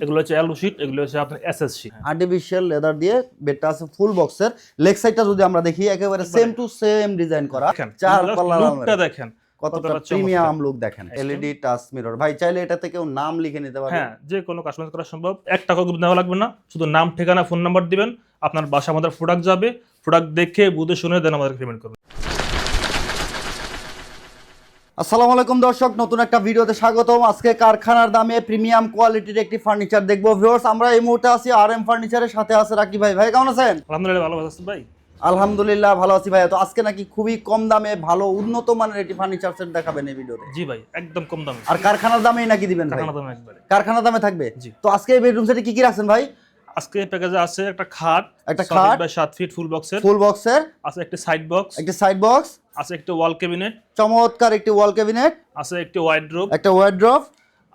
এগুলো হচ্ছে এলো শীট, এগুলো হচ্ছে আপনার এসএস শীট। আর্টিফিশিয়াল লেদার দিয়ে বেডটা আছে ফুল বক্সের। লেগ সাইডটা যদি আমরা দেখি একেবারে সেম টু সেম ডিজাইন করা, চার পাল্লার লুকটা দেখেন কতটা প্রিমিয়াম লুক দেখেন। এলইডি টাচ মিরর ভাই, চাইলে এটাতে কেউ নাম লিখে নিতে পারবে। হ্যাঁ, যে কোনো কাস্টমাইজ করা সম্ভব। 1 টাকাও দেওয়া লাগবে না, শুধু নাম, ঠিকানা, ফোন নাম্বার দিবেন, আপনার বাসা আমাদের প্রোডাক্ট যাবে, প্রোডাক্ট দেখে বুঝে শুনে দেন আমাদের পেমেন্ট করবেন। আসসালামু আলাইকুম দর্শক, নতুন একটা ভিডিওতে স্বাগতম। আজকে কারখানার দামে প্রিমিয়াম কোয়ালিটির একটি ফার্নিচার দেখবো ভিউয়ার্স। আমরা এই মুহূর্তে আছি আরএম ফার্নিচারের সাথে আছে রাকিব ভাই। ভাই কেমন আছেন? আলহামদুলিল্লাহ ভালো আছেন ভাই? আলহামদুলিল্লাহ ভালো আছি ভাই। তো আজকে নাকি খুবই কম দামে ভালো উন্নত মানের একটি ফার্নিচার সেট দেখাবেন এই ভিডিওতে। জি ভাই, একদম কম দামে। আর কারখানার দামেই নাকি দিবেন ভাই? কারখানার দামে একবারে। কারখানার দামে থাকবে। জি। তো আজকে এই বেডরুম সেটে কি রাখছেন ভাই? আজকে প্যাকেজে আছে একটা খাট, 7 ফিট ফুল বক্সের, আছে একটা সাইড বক্স, আছে একটা ওয়াল ক্যাবিনেট, চমৎকার একটি ওয়াল ক্যাবিনেট, আছে একটা ওয়ার্ড্রোব,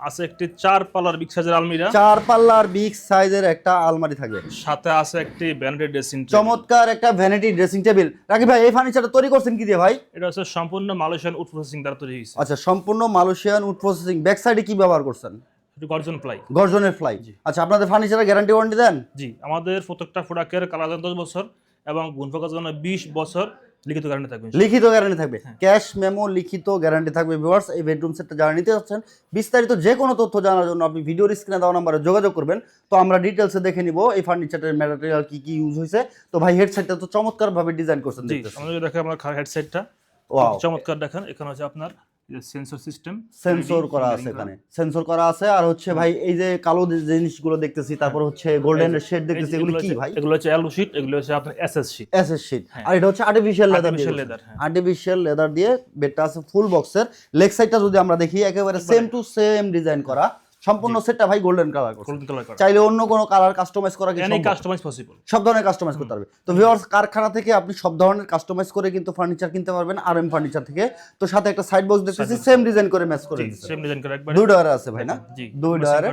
আছে একটি 4 পাল্লার বিগ সাইজের আলমিরা, 4 পাল্লার বিগ সাইজের একটা আলমারি থাকবে, সাথে আছে একটি ভ্যানিটি ড্রেসিং টেবিল। চমৎকার একটা ভ্যানিটি ড্রেসিং টেবিল। রাকিব ভাই, এই ফার্নিচারটা তৈরি করছেন কি দিয়ে ভাই? এটা হচ্ছে সম্পূর্ণ মালয়েশিয়ান উড প্রসেসিং দ্বারা তৈরি হয়েছে। আচ্ছা, সম্পূর্ণ মালয়েশিয়ান উড প্রসেসিং। ব্যাক সাইডে কি ব্যবহার করছেন? এটা গর্জন প্লাই। গর্জনের ফ্লাই। আচ্ছা, আপনাদের ফার্নিচারের গ্যারান্টি ওয়ারেন্টি দেন? জি, আমাদের প্রত্যেকটা প্রোডাক্টের কালার 10 বছর এবং গুণফোকার জন্য 20 বছর লিখিত গ্যারান্টি থাকবে। লিখিত গ্যারান্টি থাকবে, ক্যাশ মেমো লিখিত গ্যারান্টি থাকবে। ভিউয়ার্স, এই বেডরুম সেটটা যারা নিতে যাচ্ছেন, বিস্তারিত যে কোনো তথ্য জানার জন্য আপনি ভিডিওর স্ক্রিনে দেওয়া নম্বরে যোগাযোগ করবেন। তো আমরা ডিটেলসে দেখে নিব এই ফার্নিচারের ম্যাটেরিয়াল কি কি ইউজ হয়েছে। তো ভাই, হেডসেটটা তো চমৎকার ভাবে ডিজাইন করছেন। জি, আমরা যদি দেখেন আমার হেডসেটটা ওয়াও, চমৎকার দেখেন। এখানে হচ্ছে আপনার সেন্সর সিস্টেম, সেন্সর করা আছে, এখানে সেন্সর করা আছে। আর হচ্ছে ভাই, এই যে কালো যে জিনিসগুলো দেখতেছি, তারপর হচ্ছে গোল্ডেন শেড দেখতেছি, এগুলো কি ভাই? এগুলো হচ্ছে এলো শীট, এগুলো হচ্ছে আপনার এসএস শীট। SS sheet. আর এটা হচ্ছে আর্টিফিশিয়াল লেদার। আর্টিফিশিয়াল লেদার দিয়ে বেডটা আছে ফুল বক্সের। লেগ সাইডটা যদি আমরা দেখি একেবারে সেম টু সেম ডিজাইন করা। সম্পূর্ণ সেটটা ভাই গোল্ডেন কালার করা। চাইলে অন্য কোনো কালার কাস্টমাইজ করা কিছু কাস্টমাইজ পসিবল, সব ধরনের কাস্টমাইজ করতে পারবে। তো ভিউয়ার্স, কারখানা থেকে আপনি সব ধরনের কাস্টমাইজ করে কিন্তু ফার্নিচার কিনতে পারবেন আরএম ফার্নিচার থেকে। তো সাথে একটা সাইড বক্স দেখতেছি, সেম ডিজাইন করে ম্যাচ করে দিয়েছে। সেম ডিজাইন করে একবারে। দুই ডয়ার আছে ভাই না? জি, দুই ডয়ারে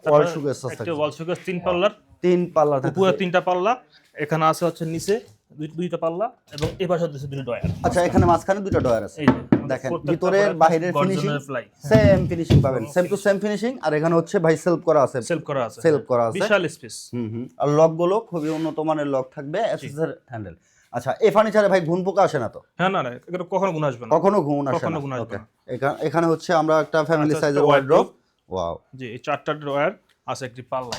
ওয়াল শোকেস আছে। একটা ওয়াল শোকেস 3 পাল্লার, 3 পাল্লা উপরে 3টা পাল্লা, এখানে আছে হচ্ছে নিচে দুইটা পাল্লা এবং এই পাশে হচ্ছে দুটো ডয়ার। আচ্ছা, এখানে মাঝখানে দুটো ডয়ার আছে। এই যে দেখেন, ভিতরের বাইরের ফিনিশিং সেম ফিনিশিং পাবেন, সেম টু সেম ফিনিশিং। আর এখানে হচ্ছে ভাই সেলফ করা আছে, বিশাল স্পেস। আর লক গুলো খুবই উন্নত মানের লক থাকবে, এসএসআর হ্যান্ডেল। আচ্ছা, এই ফার্নিচারে ভাই ঘুণ পোকা আসে না তো? হ্যাঁ, না এটা কখনো ঘুণ আসবে না, কখনো ঘুণ আসে না। ওকে, এখানে হচ্ছে আমরা একটা ফ্যামিলি সাইজের ওয়ার্ড্রোব। ওয়াও, জি, এই 4টা ডয়ার আছে,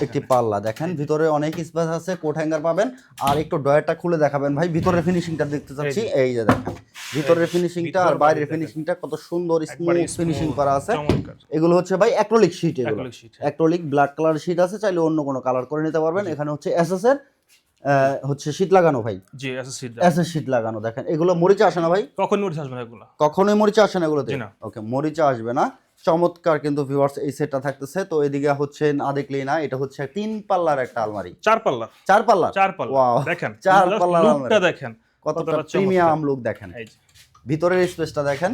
একটি পাল্লা দেখেন, ভিতরে অনেক স্পেস আছে, কোট হ্যাঙ্গার পাবেন। আর একটু ডয়ারটা খুলে দেখাবেন ভাই, ভিতরের ফিনিশিংটা দেখতে চাচ্ছি। এই যে দেখেন ভিতরের ফিনিশিংটা আর বাইরের ফিনিশিংটা কত সুন্দর স্মুথ ফিনিশিং করা আছে। এগুলো হচ্ছে ভাই অ্যাক্রিলিক শীট, এগুলো অ্যাক্রিলিক ব্ল্যাক কালার শীট আছে, চাইলে অন্য কোনো কালার করে নিতে পারবেন। এখানে হচ্ছে এসএস এর হচ্ছে শীট লাগানো ভাই। জি, এসএস শীট লাগানো। দেখেন, এগুলো মরিচা আসে না ভাই? কখনোই মরিচা আসবে না, এগুলো কখনোই মরিচা আসে না এগুলোতে। ওকে, মরিচা আসবে না। চমৎকার কিন্তু ভিউয়ার্স এই সেটটা থাকতেছে। তো এদিকে হচ্ছে না দেখলেই না, এটা হচ্ছে 3 পাল্লার একটা আলমারি। 4 পাল্লা। ওয়াও, দেখেন 4 পাল্লার লুকটা দেখেন, কতটা প্রিমিয়াম লুক দেখেন। ভিতরের স্পেসটা দেখেন।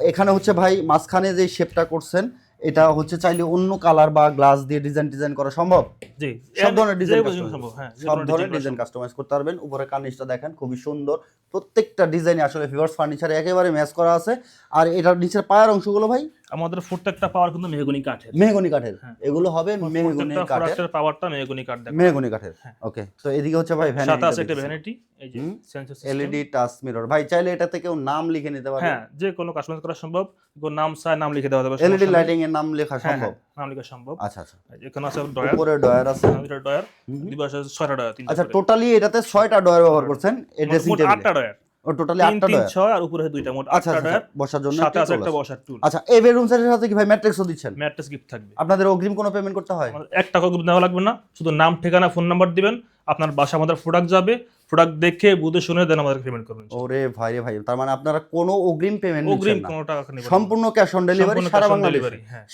এখানে হচ্ছে ভাই মাঝখানে যে শেপটা করছেন, এটা হচ্ছে চাইলে অন্য কালার বা গ্লাস দিয়ে ডিজাইন করা সম্ভব। জি, সব ধরনের ডিজাইন সম্ভব। হ্যাঁ, সব ধরনের ডিজাইন কাস্টমাইজ করতে পারবেন। উপরে কার্নিশটা দেখেন, খুবই সুন্দর। প্রত্যেকটা ডিজাইনে আসলে ভিউয়ার্স ফার্নিচারে একেবারে ম্যাচ করা আছে। আর এটার নিচের পায়ার অংশগুলো ভাই আমাদের প্রত্যেকটা পাওয়ার কিন্তু মেহগনি কাঠের। এগুলো হবে মেহগনি কাঠের। পাওয়ারটা মেহগনি কাঠ দেখেন, মেহগনি কাঠের। ওকে, তো এদিকে হচ্ছে ভাই ভ্যানিটি, সাথে আছে একটা ভ্যানিটি, এই যে sensor system, LED touch mirror. ভাই, চাইলে এটাতে কেউ নাম লিখে নিতে পারবে। হ্যাঁ, যে কোনো কাস্টমাইজ করা সম্ভব, কোন নাম চাই নাম লিখে দেওয়া যাবে। এলইডি লাইটিং এর নাম লেখা সম্ভব, নাম লেখা সম্ভব। আচ্ছা, এখানে আছে ডয়ার, উপরে ডয়ার আছে, ডয়ার দুই পাশে 6টা ডয়ার। আচ্ছা, টোটালি এটাতে 6টা ডয়ার ব্যবহার করছেন এই ড্রেসিং টেবিলে? 8টা ডয়ার, ও টোটালি 8টা ডয়ার, 6 আর উপরে 2টা, মোট 8টা ডয়ার বসার জন্য। সাথে আছে একটা বসার টুল। আচ্ছা, এই বেডরুম সেটের সাথে কি ভাই ম্যাট্রিক্সও দিচ্ছেন? ম্যাট্রেস গিফট থাকবে। আপনাদের অগ্রিম কোনো পেমেন্ট করতে হয়? 1 টাকাও দেওয়া লাগবে না, শুধু নাম, ঠিকানা, ফোন নাম্বার দিবেন, আপনার বাসা আমাদের প্রোডাক্ট যাবে, প্রোডাক্ট দেখে বুঝে শুনে দেন আমাদের পেমেন্ট করবেন। ওরে ভাই রে ভাই, তার মানে আপনারা কোনো অগ্রিম পেমেন্ট নিচ্ছেন না? কোনো টাকা নেবেন না, সম্পূর্ণ ক্যাশ অন ডেলিভারি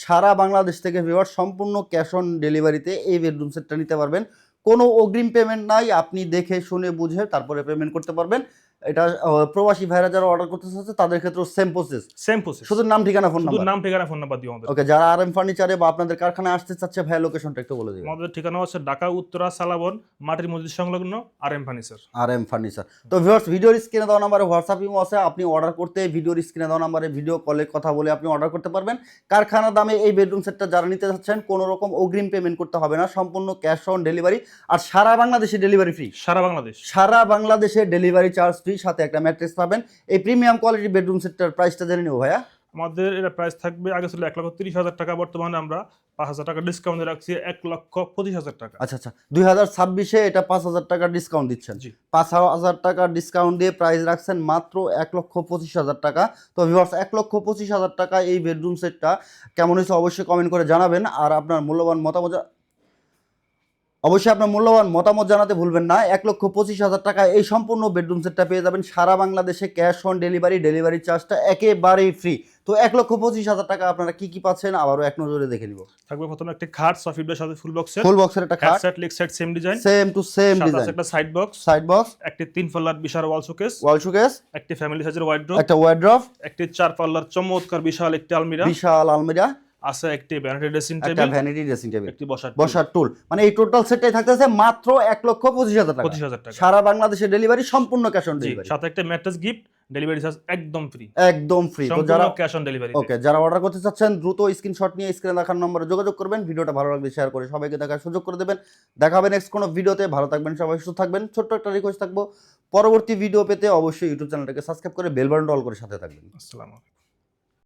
সারা বাংলাদেশ থেকে। ভিউয়ার, সম্পূর্ণ ক্যাশ অন ডেলিভারিতে এই বেডরুম সেটটা নিতে পারবেন। কোনো অগ্রিম পেমেন্ট নাই, আপনি দেখে শুনে বুঝে তারপরে পেমেন্ট করতে পারবেন। এটা প্রবাসী ভাইরা যারা অর্ডার করতে চাচ্ছে তাদের ক্ষেত্রে সেম প্রসেস, শুধু নাম ঠিকানা ফোন নাম্বার। নাম ঠিকানা ফোন নাম্বার দিও আমাদের। ওকে, যারা আরএম ফার্নিচারে বা আপনাদের কারখানায় আসতে চাচ্ছে ভাই লোকেশনটা একটু বলে দিবেন। আমাদের ঠিকানা হচ্ছে ঢাকা উত্তরা সালাবন মাটির মসজিদ সংলগ্ন আরএম ফার্নিচার। RM furniture. তো ভিউয়ার্স, ভিডিওর স্ক্রিনে দেওয়া নাম্বারে হোয়াটসঅ্যাপ ইমো আছে, আপনি অর্ডার করতে ভিডিওর স্ক্রিনে দেওয়া নাম্বারে ভিডিও কলে কথা বলে আপনি অর্ডার করতে পারবেন। কারখানা দামে এই বেডরুম সেটটা যারা নিতে চাচ্ছেন কোনো রকম অগ্রিম পেমেন্ট করতে হবে না, সম্পূর্ণ ক্যাশ অন ডেলিভারি, আর সারা বাংলাদেশে ডেলিভারি ফ্রি। সারা বাংলাদেশে ডেলিভারি চার্জ ফ্রি, সাথে একটা ম্যাট্রেস পাবেন। এই প্রিমিয়াম কোয়ালিটি বেডরুম সেটটার প্রাইসটা জেনে নেব ভাইয়া। আমাদের এটা প্রাইস থাকবে, আগে ছিল 1,30,000 টাকা, বর্তমানে আমরা 5,000 টাকা ডিসকাউন্ট রাখছি 1,25,000 টাকা। আচ্ছা, 2026-এ এটা 5,000 টাকা ডিসকাউন্ট দিচ্ছেন। 5,000 টাকা ডিসকাউন্ট দিয়ে প্রাইস রাখছেন মাত্র 1,25,000 টাকা। তো ভিউয়ার্স, 1,25,000 টাকা এই বেডরুম সেটটা কেমন হয়েছে অবশ্যই কমেন্ট করে জানাবেন, আর আপনার মূল্যবান মতামত জানাতে ভুলবেন না। 1,25,000 টাকা এই সম্পূর্ণ বেডরুম সেটটা পেয়ে যাবেন সারা বাংলাদেশে ক্যাশ অন ডেলিভারি চার্জটা একেবারেই ফ্রি। তো 1,25,000 টাকা আপনারা কি কি পাচ্ছেন আবারও এক নজরে দেখে নিব। থাকবে প্রথমে একটা খাট সফিটের সাথে ফুল বক্সের একটা খাট, set leg set same design, same to same design, একটা সাইড বক্স, একটি 3 পাল্লার বিশাল ওয়াল শোকেস, একটি ফ্যামিলি সাইজের ওয়ার্ড্রপ, একটি 4 পাল্লার চমৎকার বিশাল একটি আলমিরা আছে, একটি ভ্যানিটি ড্রেসিং টেবিল, একটি বসার টুল। মানে এই টোটাল সেটটাই থাকতেছে মাত্র 1,25,000 টাকা। সারা বাংলাদেশে ডেলিভারি, সম্পূর্ণ ক্যাশ অন ডেলিভারি, সাথে একটা ম্যাট্রেস গিফট, ডেলিভারি চার্জ একদম ফ্রি। তো যারা ক্যাশ অন ডেলিভারি, ওকে, যারা অর্ডার করতে চাচ্ছেন দ্রুত স্ক্রিনশট নিয়ে স্ক্রিনে দেখার নম্বরে যোগাযোগ করবেন। ভিডিওটা ভালো লাগলে শেয়ার করে সবাইকে দেখার সুযোগ করে দেবেন। দেখাবেন নেক্সট কোনো ভিডিওতে। ভালো থাকবেন সবাই, সুস্থ থাকবেন। ছোট্ট একটা রিকোয়েস্ট থাকবো, পরবর্তী ভিডিও পেতে অবশ্যই ইউটিউব চ্যানেলটাকে সাবস্ক্রাইব করে বেল বাটনটা অল করে সাথে থাকবেন। আসসালামু আলাইকুম।